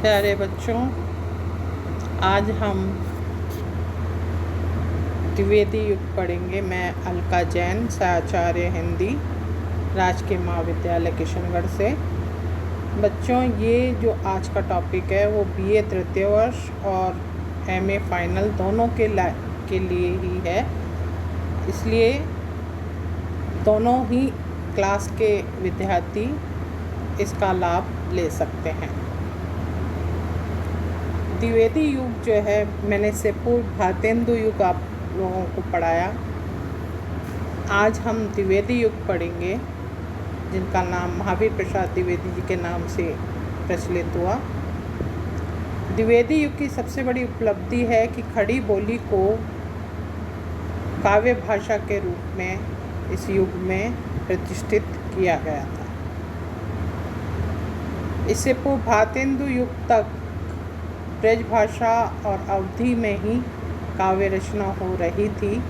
प्यारे बच्चों, आज हम द्विवेदी युग पढ़ेंगे। मैं अलका जैन, सहाचार्य हिंदी, राजकीय महाविद्यालय किशनगढ़ से। बच्चों, ये जो आज का टॉपिक है वो बीए तृतीय वर्ष और एमए फाइनल दोनों के लिए ही है, इसलिए दोनों ही क्लास के विद्यार्थी इसका लाभ ले सकते हैं। द्विवेदी युग जो है, मैंने इससे पूर्व भारतेंदु युग आप लोगों को पढ़ाया। आज हम द्विवेदी युग पढ़ेंगे, जिनका नाम महावीर प्रसाद द्विवेदी जी के नाम से प्रचलित हुआ। द्विवेदी युग की सबसे बड़ी उपलब्धि है कि खड़ी बोली को काव्य भाषा के रूप में इस युग में प्रतिष्ठित किया गया था। इससे पूर्व भारतेंदु युग तक ब्रज भाषा और अवधि में ही काव्य रचना हो रही थी।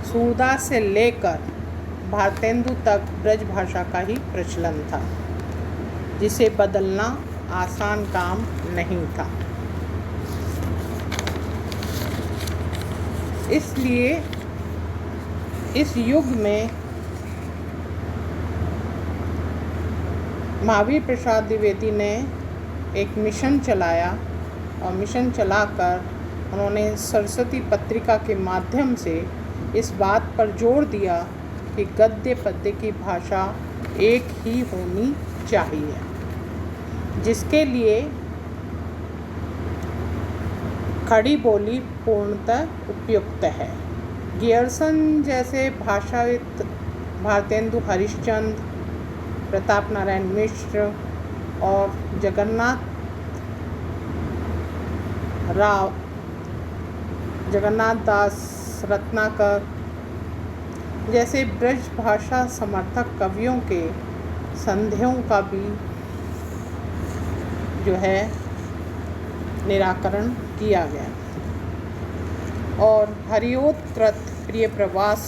सूरदास से लेकर भारतेंदु तक ब्रज भाषा का ही प्रचलन था, जिसे बदलना आसान काम नहीं था। इसलिए इस युग में महावीर प्रसाद द्विवेदी ने एक मिशन चलाया और मिशन चलाकर उन्होंने सरस्वती पत्रिका के माध्यम से इस बात पर जोर दिया कि गद्य पद्य की भाषा एक ही होनी चाहिए, जिसके लिए खड़ी बोली पूर्णतः उपयुक्त है। गियर्सन जैसे भाषाविद भारतेंदु हरिश्चंद्र, प्रताप नारायण मिश्र और जगन्नाथ दास रत्नाकर जैसे ब्रज भाषा समर्थक कवियों के संदेहों का भी जो है निराकरण किया गया। और हरिओत्कृत प्रिय प्रवास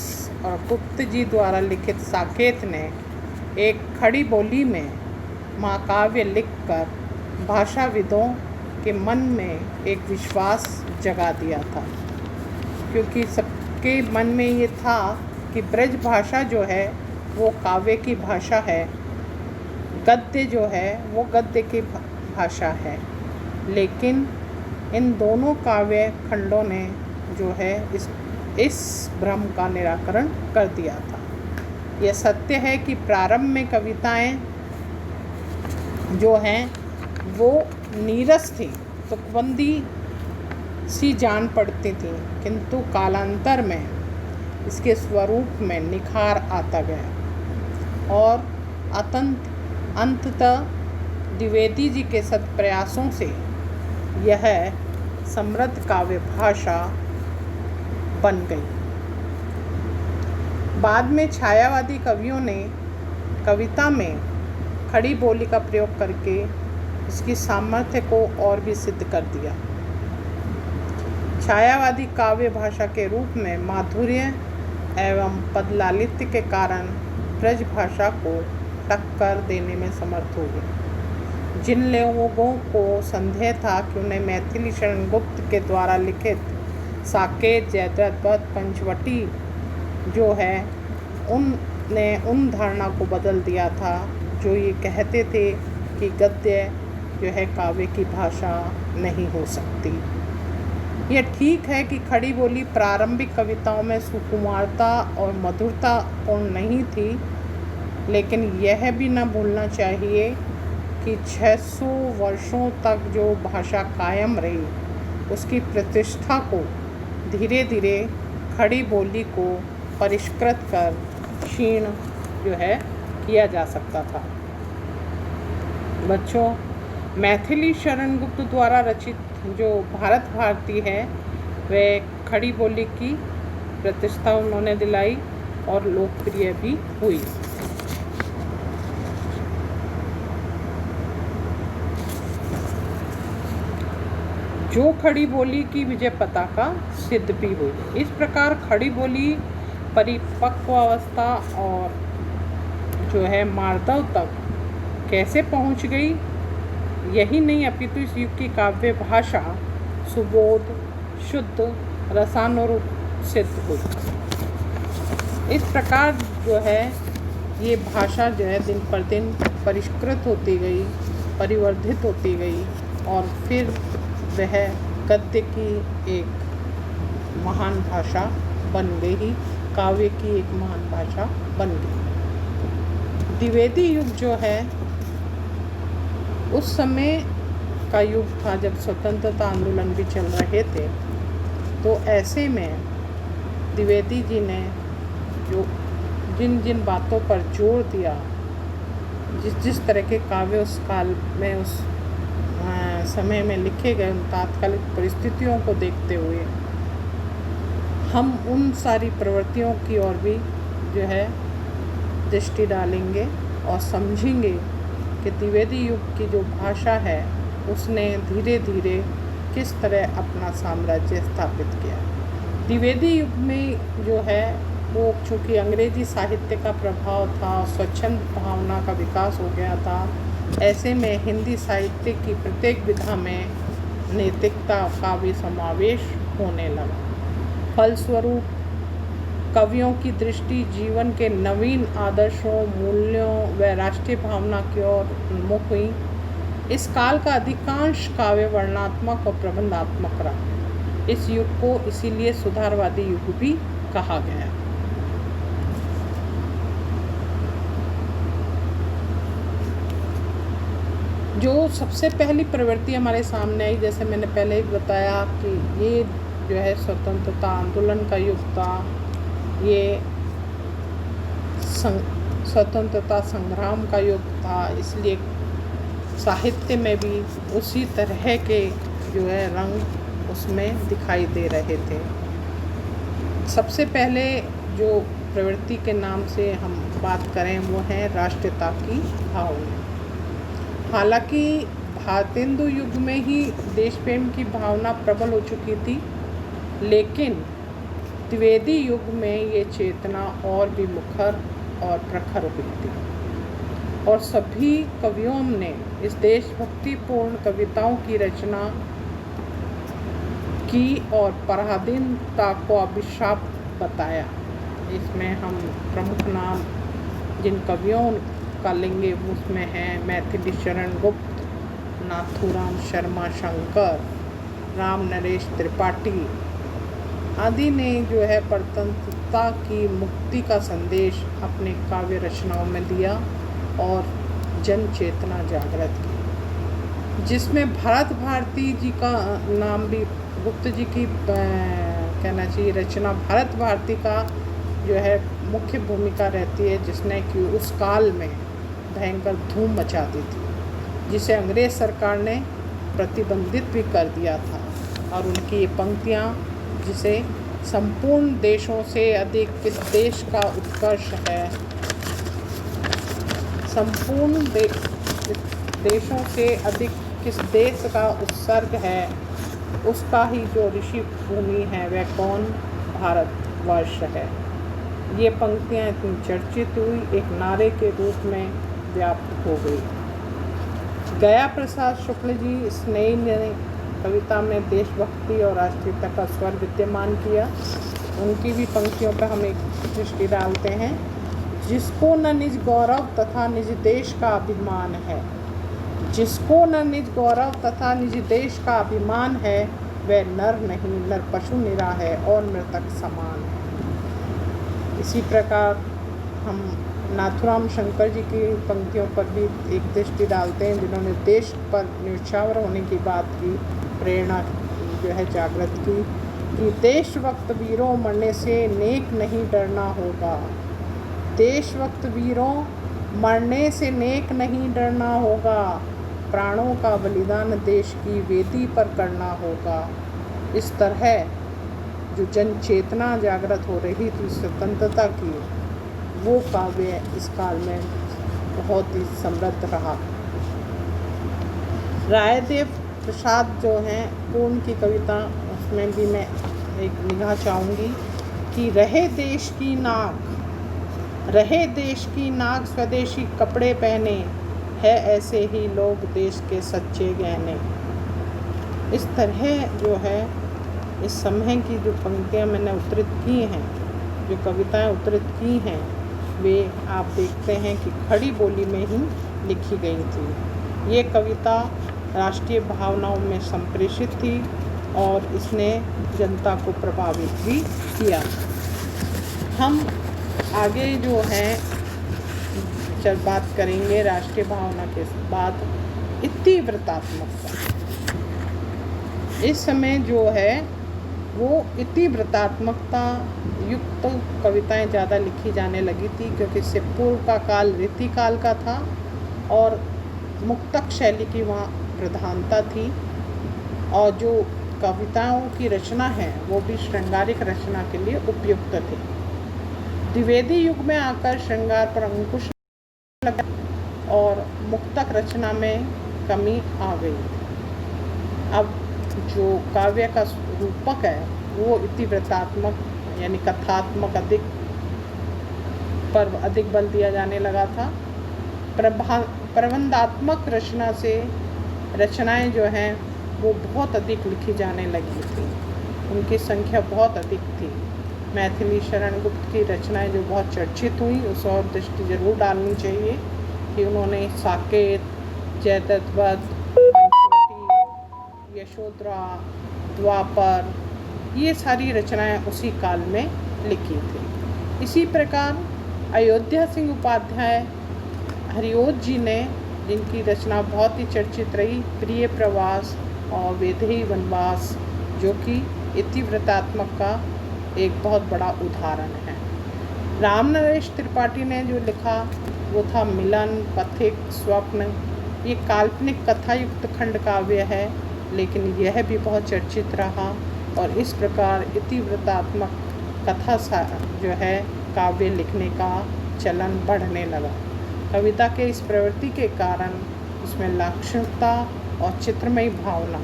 और गुप्त जी द्वारा लिखित साकेत ने एक खड़ी बोली में महाकाव्य लिखकर भाषाविदों के मन में एक विश्वास जगा दिया था, क्योंकि सबके मन में ये था कि ब्रज भाषा जो है वो काव्य की भाषा है, गद्य जो है वो गद्य की भाषा है। लेकिन इन दोनों काव्य खंडों ने जो है इस भ्रम का निराकरण कर दिया था। यह सत्य है कि प्रारंभ में कविताएं जो हैं वो नीरस थी, तुकबंदी सी जान पड़ती थी, किंतु कालांतर में इसके स्वरूप में निखार आता गया और अंततः द्विवेदी जी के सत प्रयासों से यह समृद्ध काव्य भाषा बन गई। बाद में छायावादी कवियों ने कविता में खड़ी बोली का प्रयोग करके इसकी सामर्थ्य को और भी सिद्ध कर दिया। छायावादी काव्य भाषा के रूप में माधुर्य एवं पदलालित्य के कारण ब्रज भाषा को टक्कर देने में समर्थ हो गए। जिन लोगों को संदेह था कि उन्हें मैथिली शरण गुप्त के द्वारा लिखित साकेत, जयद्रथ, पंचवटी जो है उनने उन धारणा को बदल दिया था जो ये कहते थे कि गद्य जो है काव्य की भाषा नहीं हो सकती। यह ठीक है कि खड़ी बोली प्रारंभिक कविताओं में सुकुमारता और मधुरता पूर्ण नहीं थी, लेकिन यह भी न भूलना चाहिए कि 600 वर्षों तक जो भाषा कायम रही उसकी प्रतिष्ठा को धीरे धीरे खड़ी बोली को परिष्कृत कर क्षीण जो है किया जा सकता था। बच्चों, मैथिली शरण गुप्त द्वारा रचित जो भारत भारती है वह खड़ी बोली की प्रतिष्ठा उन्होंने दिलाई और लोकप्रिय भी हुई। जो खड़ी बोली की विजय पताका सिद्ध भी हुई। इस प्रकार खड़ी बोली परिपक्व अवस्था और जो है मार्दव तक कैसे पहुंच गई, यही नहीं अपितु इस युग की काव्य भाषा सुबोध, शुद्ध, रसानुरूप सिद्ध हुई। इस प्रकार जो है ये भाषा जो है दिन पर दिन परिष्कृत होती गई, परिवर्धित होती गई और फिर वह गद्य की एक महान भाषा बन गई, काव्य की एक महान भाषा बन गई। द्विवेदी युग जो है उस समय का युग था जब स्वतंत्रता आंदोलन भी चल रहे थे। तो ऐसे में द्विवेदी जी ने जो जिन जिन बातों पर जोर दिया, जिस तरह के काव्य उस काल में उस समय में लिखे गए, उन तात्कालिक परिस्थितियों को देखते हुए हम उन सारी प्रवृत्तियों की ओर भी जो है दृष्टि डालेंगे और समझेंगे कि द्विवेदी युग की जो भाषा है उसने धीरे धीरे किस तरह अपना साम्राज्य स्थापित किया। द्विवेदी युग में जो है वो चूँकि अंग्रेजी साहित्य का प्रभाव था, स्वच्छंद भावना का विकास हो गया था, ऐसे में हिंदी साहित्य की प्रत्येक विधा में नैतिकता का भी समावेश होने लगा। फलस्वरूप कवियों की दृष्टि जीवन के नवीन आदर्शों, मूल्यों व राष्ट्रीय भावना की ओर उन्मुख हुई। इस काल का अधिकांश काव्य वर्णनात्मक और प्रबंधात्मक रहा। इस युग को इसीलिए सुधारवादी युग भी कहा गया। जो सबसे पहली प्रवृत्ति हमारे सामने आई, जैसे मैंने पहले ही बताया कि ये जो है स्वतंत्रता आंदोलन का युग था, ये स्वतंत्रता संग्राम का युग था, इसलिए साहित्य में भी उसी तरह के जो है रंग उसमें दिखाई दे रहे थे। सबसे पहले जो प्रवृत्ति के नाम से हम बात करें वो है राष्ट्रीयता की भावना। हालांकि भारतेंदु युग में ही देश प्रेम की भावना प्रबल हो चुकी थी, लेकिन द्विवेदी युग में ये चेतना और भी मुखर और प्रखर हुई थी और सभी कवियों ने इस देशभक्तिपूर्ण कविताओं की रचना की और पराधीनता को अभिशाप बताया। इसमें हम प्रमुख नाम जिन कवियों का लेंगे उसमें हैं मैथिली शरण गुप्त, नाथूराम शर्मा शंकर, राम नरेश त्रिपाठी आदि ने जो है परतंत्रता की मुक्ति का संदेश अपने काव्य रचनाओं में दिया और जन चेतना जागृत की, जिसमें भरत भारती जी का नाम भी, गुप्त जी की कहना चाहिए रचना भरत भारती का जो है मुख्य भूमिका रहती है, जिसने कि उस काल में भयंकर धूम मचा दी थी, जिसे अंग्रेज़ सरकार ने प्रतिबंधित भी कर दिया था। और उनकी ये पंक्तियाँ, जिसे संपूर्ण देशों से अधिक किस देश का उत्कर्ष है, संपूर्ण देशों से अधिक किस देश का उत्सर्ग है, उसका ही जो ऋषि भूमि है वह कौन, भारतवर्ष है। ये पंक्तियाँ इतनी चर्चित हुई, एक नारे के रूप में व्याप्त हो गई। गया प्रसाद शुक्ल जी स्नेही ने कविता में देशभक्ति और राष्ट्रीयता का स्वर विद्यमान किया। उनकी भी पंक्तियों पर हम एक दृष्टि डालते हैं। जिसको न निज गौरव तथा निज देश का अभिमान है, जिसको न निज गौरव तथा निज देश का अभिमान है, वह नर नहीं नर पशु निरा है और मृतक समान है। इसी प्रकार हम नाथूराम शंकर जी की पंक्तियों पर भी एक दृष्टि डालते हैं, जिन्होंने देश पर न्यौछावर होने की बात की, प्रेरणा जो है जागृत की कि देशभक्त वीरों मरने से नेक नहीं डरना होगा, देशभक्त वीरों मरने से नेक नहीं डरना होगा, प्राणों का बलिदान देश की वेदी पर करना होगा। इस तरह जो जन चेतना जागृत हो रही थी स्वतंत्रता की, वो काव्य इस काल में बहुत ही समृद्ध रहा। रायदेव प्रसाद जो हैं पूर्ण की कविता, उसमें भी मैं एक निगाह चाहूँगी कि रहे देश की नाक, रहे देश की नाक स्वदेशी कपड़े पहने, है ऐसे ही लोग देश के सच्चे गहने। इस तरह जो है इस समय की जो पंक्तियाँ मैंने उद्धृत की हैं, जो कविताएं उद्धृत की हैं, वे आप देखते हैं कि खड़ी बोली में ही लिखी गई थी। ये कविता राष्ट्रीय भावनाओं में संप्रेषित थी और इसने जनता को प्रभावित भी किया। हम आगे जो है जब बात करेंगे राष्ट्रीय भावना के बाद इतिवृत्तात्मकता। इस समय जो है वो इतिवृत्तात्मकता युक्त कविताएं ज़्यादा लिखी जाने लगी थी, क्योंकि इससे पूर्व का काल रीतिकाल का था और मुक्तक शैली की वहाँ प्रधानता थी। और जो कविताओं की रचना है वो भी श्रृंगारिक रचना के लिए उपयुक्त थी। द्विवेदी युग में आकर श्रृंगार पर अंकुश लगा और मुक्तक रचना में कमी आ गई। अब जो काव्य का रूपक है वो इतिवृत्तात्मक यानी कथात्मक पर अधिक बल दिया जाने लगा था। प्रबंधात्मक रचना से रचनाएं जो हैं वो बहुत अधिक लिखी जाने लगी थी, उनकी संख्या बहुत अधिक थी। मैथिली शरण गुप्त की रचनाएं जो बहुत चर्चित हुई, उस और दृष्टि जरूर डालनी चाहिए कि उन्होंने साकेत, जयद्रथ, यशोधरा, द्वापर, ये सारी रचनाएं उसी काल में लिखी थी। इसी प्रकार अयोध्या सिंह उपाध्याय हरिओत जी ने, जिनकी रचना बहुत ही चर्चित रही, प्रिय प्रवास और वैदेही वनवास, जो कि इतिवृत्तात्मक का एक बहुत बड़ा उदाहरण है। राम नरेश त्रिपाठी ने जो लिखा वो था मिलन, पथिक, स्वप्न। ये काल्पनिक कथायुक्त खंड काव्य है, लेकिन यह भी बहुत चर्चित रहा और इस प्रकार इतिवृत्तात्मक कथा जो है काव्य लिखने का चलन बढ़ने लगा। कविता के इस प्रवृत्ति के कारण इसमें लाक्षणिकता और चित्रमयी भावना,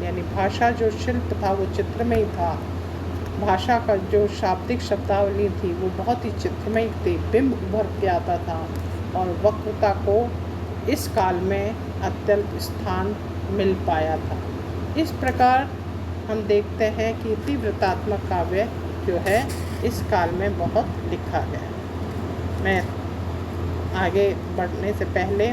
यानी भाषा जो शिल्प था वो चित्रमयी था, भाषा का जो शाब्दिक शब्दावली थी वो बहुत ही चित्रमयी थी, बिंब उभर के आता था और वक्रता को इस काल में अत्यल्प स्थान मिल पाया था। इस प्रकार हम देखते हैं कि इतिवृत्तात्मक काव्य जो है इस काल में बहुत लिखा गया। मैं आगे बढ़ने से पहले